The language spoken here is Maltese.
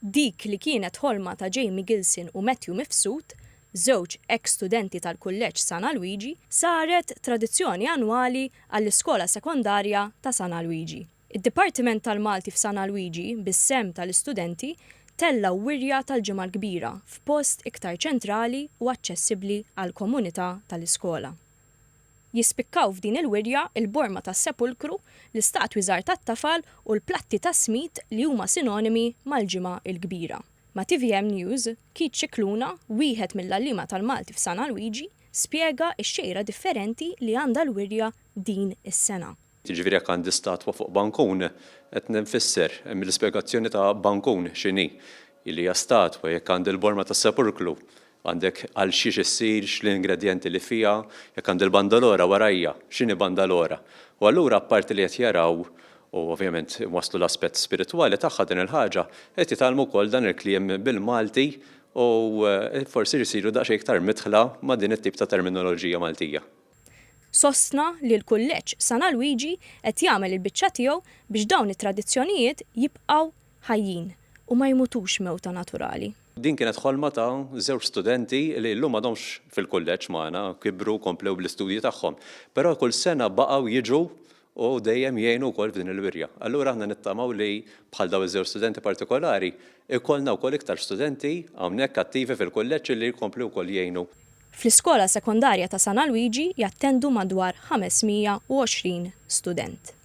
Dik li kienet ħolma ta' Jamie Gilson u Matthew Mifsud, żewġ ex-studenti tal-kulleġġ Sana Luigi, saret tradizzjoni annwali għall-iskola sekondarja ta' Sana Luigi. Id-Dipartiment tal-Malti f'Sana Luigi, bis-sem tal-istudenti, tella wirja tal-ġimgħa l-kbira f'post iktar ċentrali u aċċessibbli għall-komunità tal-iskola. Jispikkaw f'din il-wirja il-borma tas-sepulkru, l-istatwi żgħar tat-tafal u l-platti ta' smit li huma sinonimi mal-ġimgħa l-kbira. Ma' TVM News, Keith Cicluna, wieħed mill-għalliema tal-Malti f'Sana Luigi, spjega x-xejra differenti li għandha l-wirja din is-sena. Jiġifieri jekk għandi statwa fuq bankun qed nfisser mill-ispjegazzjoni ta' bankun x'inhi li hija statwa jekk għandi l-borma tas-sepulkru għandek għal xiex issir, l-ingredjenti li fija, jekk għandi l-bandalora warajja, x'inhi bandalora. U allura apparti li qed jaraw u ovvjament waslu l-aspett spiritwali tagħha din il-ħaġa, qed jitgħallmu wkoll dan il-kliem bil-Malti u forsi jsiru daqsxejn iktar midħla ma' din it-tip ta' terminoloġija Maltija. Sostna li l-kulleġġ Sana Luigi qed jagħmel il-biċċa tiegħu biex dawn it-tradizzjonijiet jibqgħu ħajjin u ma jmutux mewta naturali. Din kienet ħolma ta' żewġ studenti li llum m'għadhomx fil-kulleġġ magħna, kibru komplew bl-istudji tagħhom, però kull sena baqgħu jiġu u dejjem jgħinu wkoll f'din il-wirja. Allura aħna nittamaw li bħal dawn iż-żewġ studenti partikolari ikollna wkoll iktar studenti hawnhekk attivi fil-kulleġġ li jkomplu wkoll jgħinu. Fl-iskola sekondarja ta' Sana Luigi jattendu madwar 520 student.